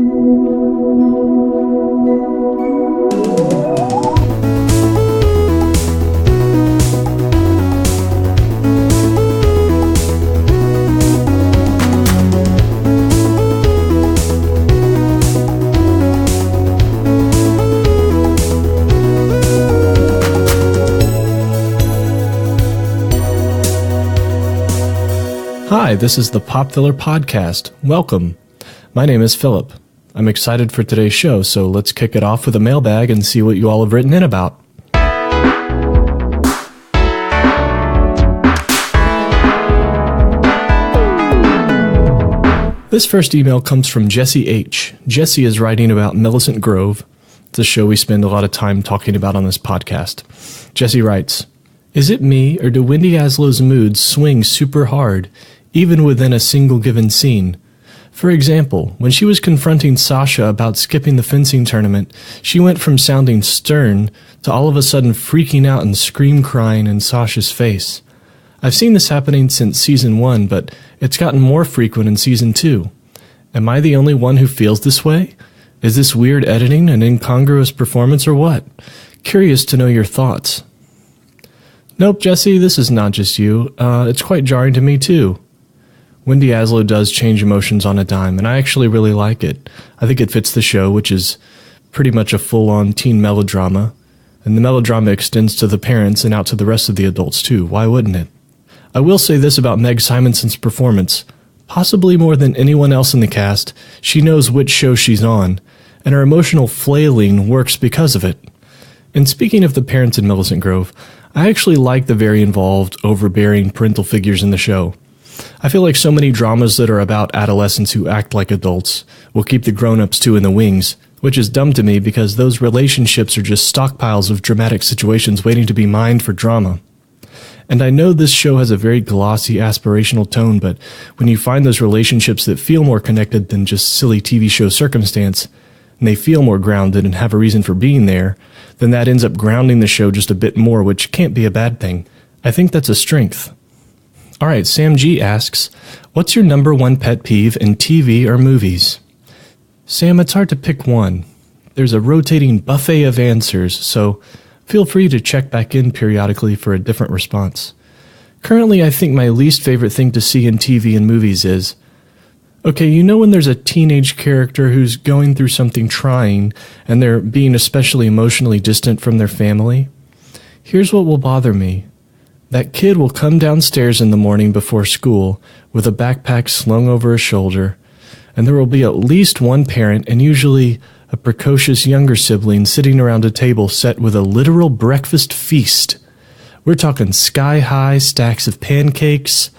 Hi, this is the Pop Filler Podcast. Welcome. My name is Philip. I'm excited for today's show, so let's kick it off with a mailbag and see what you all have written in about. This first email comes from Jesse H. Jesse is writing about Millicent Grove. It's a show we spend a lot of time talking about on this podcast. Jesse writes, "Is it me, or do Wendy Aslow's moods swing super hard, even within a single given scene? For example, when she was confronting Sasha about skipping the fencing tournament, she went from sounding stern to all of a sudden freaking out and scream-crying in Sasha's face. I've seen this happening since Season 1, but it's gotten more frequent in Season 2. Am I the only one who feels this way? Is this weird editing, an incongruous performance, or what? Curious to know your thoughts." Nope, Jesse, this is not just you. It's quite jarring to me, too. Wendy Aslow does change emotions on a dime, and I actually really like it. I think it fits the show, which is pretty much a full-on teen melodrama, and the melodrama extends to the parents and out to the rest of the adults, too. Why wouldn't it? I will say this about Meg Simonson's performance. Possibly more than anyone else in the cast, she knows which show she's on, and her emotional flailing works because of it. And speaking of the parents in Millicent Grove, I actually like the very involved, overbearing parental figures in the show. I feel like so many dramas that are about adolescents who act like adults will keep the grown-ups too in the wings, which is dumb to me because those relationships are just stockpiles of dramatic situations waiting to be mined for drama. And I know this show has a very glossy, aspirational tone, but when you find those relationships that feel more connected than just silly TV show circumstance, and they feel more grounded and have a reason for being there, then that ends up grounding the show just a bit more, which can't be a bad thing. I think that's a strength. All right, Sam G asks, what's your number one pet peeve in TV or movies? Sam, it's hard to pick one. There's a rotating buffet of answers, so feel free to check back in periodically for a different response. Currently, I think my least favorite thing to see in TV and movies is, okay, you know when there's a teenage character who's going through something trying and they're being especially emotionally distant from their family? Here's what will bother me. That kid will come downstairs in the morning before school with a backpack slung over his shoulder, and there will be at least one parent and usually a precocious younger sibling sitting around a table set with a literal breakfast feast. We're talking sky-high stacks of pancakes,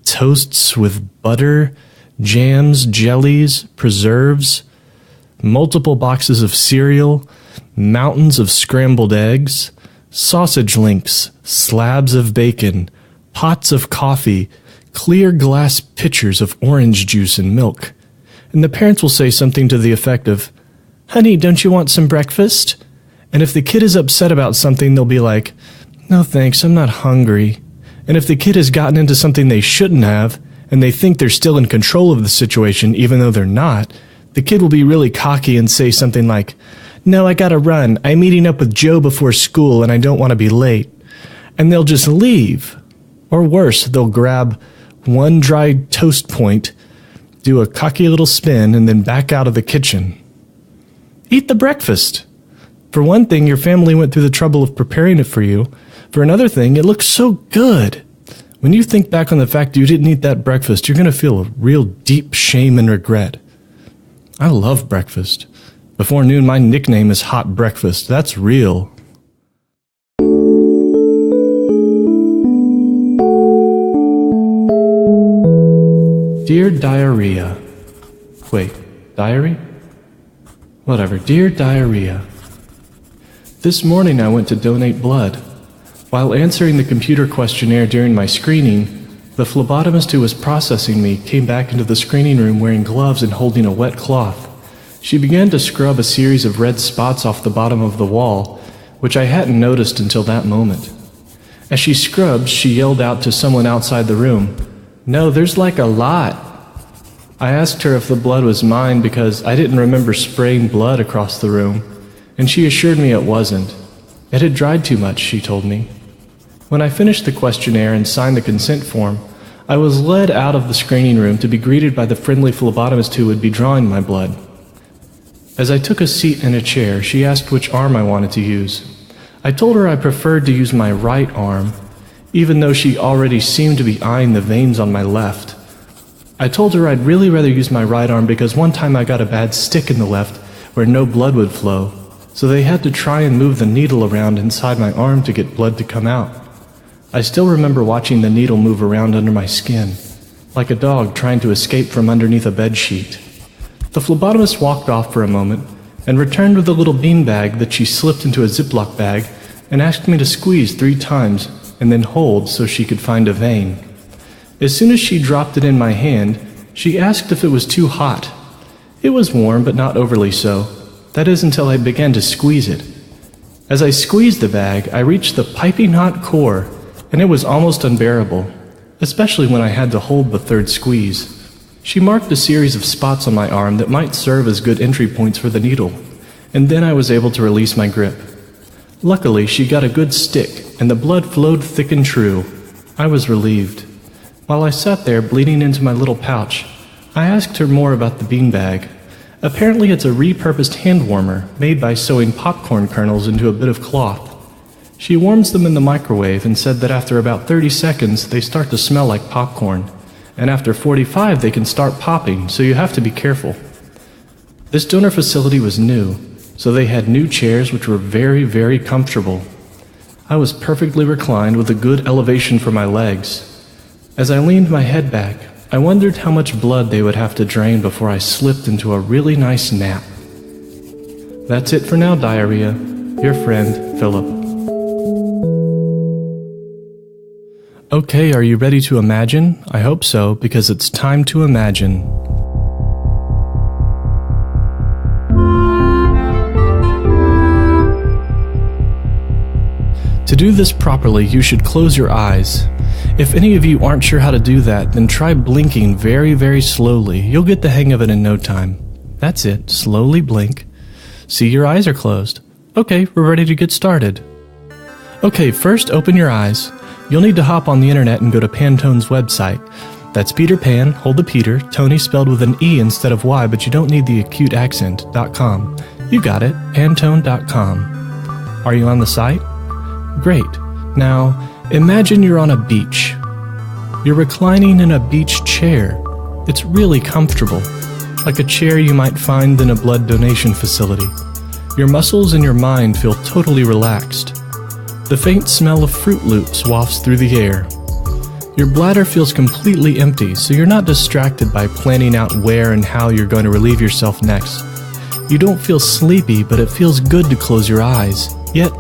toasts with butter, jams, jellies, preserves, multiple boxes of cereal, mountains of scrambled eggs, sausage links, slabs of bacon, pots of coffee, clear glass pitchers of orange juice and milk. And the parents will say something to the effect of, "Honey, don't you want some breakfast?" And if the kid is upset about something, they'll be like, "No thanks, I'm not hungry." And if the kid has gotten into something they shouldn't have, and they think they're still in control of the situation even though they're not, the kid will be really cocky and say something like, "No, I gotta run. I'm meeting up with Joe before school and I don't want to be late." And they'll just leave. Or worse, they'll grab one dry toast point, do a cocky little spin, and then back out of the kitchen. Eat the breakfast. For one thing, your family went through the trouble of preparing it for you. For another thing, it looks so good. When you think back on the fact you didn't eat that breakfast, you're going to feel a real deep shame and regret. I love breakfast. Before noon, my nickname is Hot Breakfast. That's real. Dear Diarrhea. Wait, diary? Whatever. Dear Diarrhea. This morning I went to donate blood. While answering the computer questionnaire during my screening, the phlebotomist who was processing me came back into the screening room wearing gloves and holding a wet cloth. She began to scrub a series of red spots off the bottom of the wall, which I hadn't noticed until that moment. As she scrubbed, she yelled out to someone outside the room, "No, there's like a lot." I asked her if the blood was mine because I didn't remember spraying blood across the room, and she assured me it wasn't. It had dried too much, she told me. When I finished the questionnaire and signed the consent form, I was led out of the screening room to be greeted by the friendly phlebotomist who would be drawing my blood. As I took a seat in a chair, she asked which arm I wanted to use. I told her I preferred to use my right arm, even though she already seemed to be eyeing the veins on my left. I told her I'd really rather use my right arm because one time I got a bad stick in the left where no blood would flow, so they had to try and move the needle around inside my arm to get blood to come out. I still remember watching the needle move around under my skin, like a dog trying to escape from underneath a bed sheet. The phlebotomist walked off for a moment and returned with a little bean bag that she slipped into a Ziploc bag and asked me to squeeze 3 times and then hold so she could find a vein. As soon as she dropped it in my hand, she asked if it was too hot. It was warm, but not overly so. That is until I began to squeeze it. As I squeezed the bag, I reached the piping hot core, and it was almost unbearable, especially when I had to hold the 3rd squeeze. She marked a series of spots on my arm that might serve as good entry points for the needle, and then I was able to release my grip. Luckily, she got a good stick, and the blood flowed thick and true. I was relieved. While I sat there bleeding into my little pouch, I asked her more about the beanbag. Apparently it's a repurposed hand warmer made by sewing popcorn kernels into a bit of cloth. She warms them in the microwave and said that after about 30 seconds they start to smell like popcorn, and after 45 they can start popping, so you have to be careful. This donor facility was new, so they had new chairs which were very, very comfortable. I was perfectly reclined with a good elevation for my legs. As I leaned my head back, I wondered how much blood they would have to drain before I slipped into a really nice nap. That's it for now, diarrhea. Your friend, Philip. Okay, are you ready to imagine? I hope so, because it's time to imagine. To do this properly, you should close your eyes. If any of you aren't sure how to do that, then try blinking very, very slowly. You'll get the hang of it in no time. That's it. Slowly blink. See, your eyes are closed. Okay, we're ready to get started. Okay, first open your eyes. You'll need to hop on the internet and go to Pantone's website. That's Peter Pan, hold the Peter, Tony spelled with an E instead of Y, but you don't need the acute accent.com. You got it, Pantone.com. Are you on the site? Great. Now, imagine you're on a beach. You're reclining in a beach chair. It's really comfortable, like a chair you might find in a blood donation facility. Your muscles and your mind feel totally relaxed. The faint smell of Fruit Loops wafts through the air. Your bladder feels completely empty, so you're not distracted by planning out where and how you're going to relieve yourself next. You don't feel sleepy, but it feels good to close your eyes. Yet,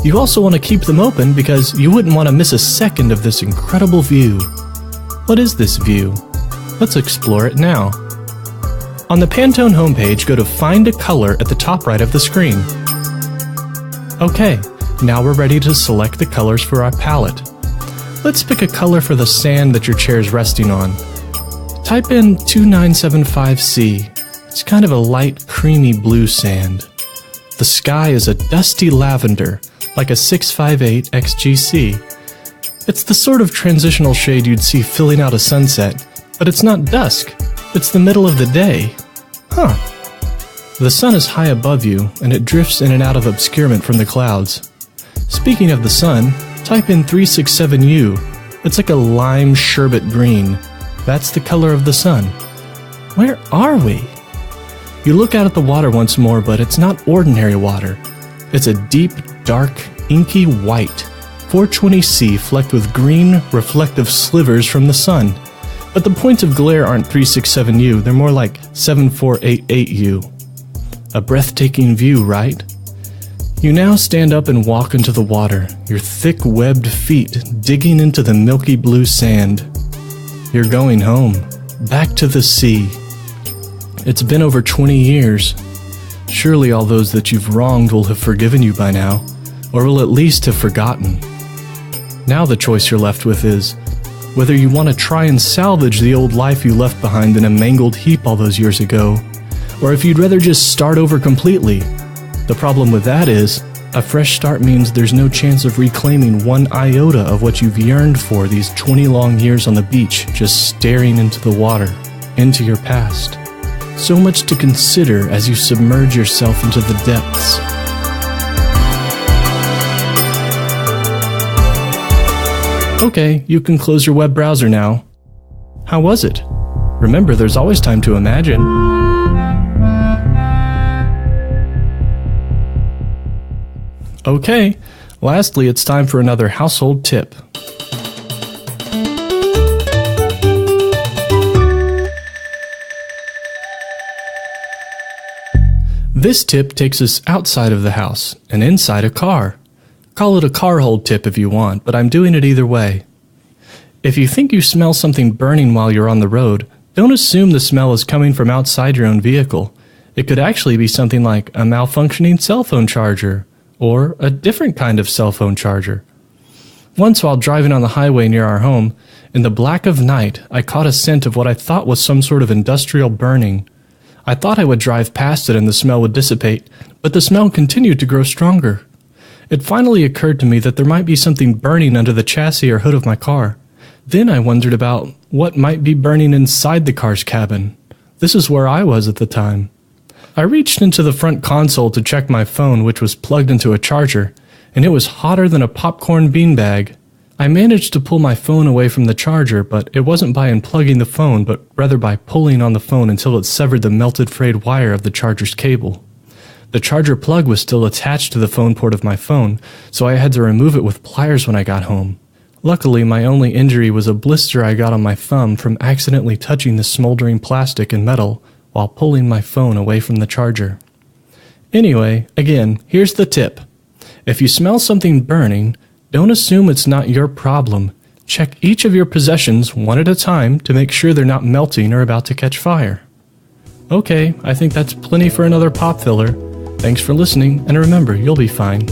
you also want to keep them open because you wouldn't want to miss a second of this incredible view. What is this view? Let's explore it now. On the Pantone homepage, go to Find a Color at the top right of the screen. Okay, now we're ready to select the colors for our palette. Let's pick a color for the sand that your chair is resting on. Type in 2975C. It's kind of a light, creamy blue sand. The sky is a dusty lavender, like a 658 XGC. It's the sort of transitional shade you'd see filling out a sunset, but it's not dusk, it's the middle of the day. Huh. The sun is high above you, and it drifts in and out of obscurement from the clouds. Speaking of the sun, type in 367U. It's like a lime sherbet green. That's the color of the sun. Where are we? You look out at the water once more, but it's not ordinary water. It's a deep, dark, inky white, 420C flecked with green, reflective slivers from the sun. But the points of glare aren't 367U, they're more like 7488U. A breathtaking view, right? You now stand up and walk into the water, your thick webbed feet digging into the milky blue sand. You're going home, back to the sea. It's been over 20 years. Surely all those that you've wronged will have forgiven you by now, or will at least have forgotten. Now the choice you're left with is, Whether you want to try and salvage the old life you left behind in a mangled heap all those years ago, or if you'd rather just start over completely. The problem with that is, a fresh start means there's no chance of reclaiming one iota of what you've yearned for these 20 long years on the beach, just staring into the water, into your past. So much to consider as you submerge yourself into the depths. Okay, you can close your web browser now. How was it? Remember, there's always time to imagine. Okay, lastly, it's time for another household tip. This tip takes us outside of the house and inside a car. Call it a car hold tip if you want, but I'm doing it either way. If you think you smell something burning while you're on the road, don't assume the smell is coming from outside your own vehicle. It could actually be something like a malfunctioning cell phone charger, or a different kind of cell phone charger. Once while driving on the highway near our home, in the black of night, I caught a scent of what I thought was some sort of industrial burning. I thought I would drive past it and the smell would dissipate, but the smell continued to grow stronger. It finally occurred to me that there might be something burning under the chassis or hood of my car. Then I wondered about what might be burning inside the car's cabin. This is where I was at the time. I reached into the front console to check my phone, which was plugged into a charger, and it was hotter than a popcorn beanbag. I managed to pull my phone away from the charger, but it wasn't by unplugging the phone, but rather by pulling on the phone until it severed the melted frayed wire of the charger's cable. The charger plug was still attached to the phone port of my phone, so I had to remove it with pliers when I got home. Luckily, my only injury was a blister I got on my thumb from accidentally touching the smoldering plastic and metal while pulling my phone away from the charger. Anyway, again, here's the tip. If you smell something burning, don't assume it's not your problem. Check each of your possessions one at a time to make sure they're not melting or about to catch fire. Okay, I think that's plenty for another pop filler. Thanks for listening, and remember, you'll be fine.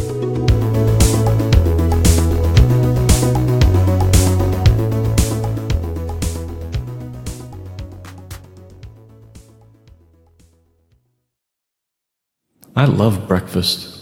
I love breakfast.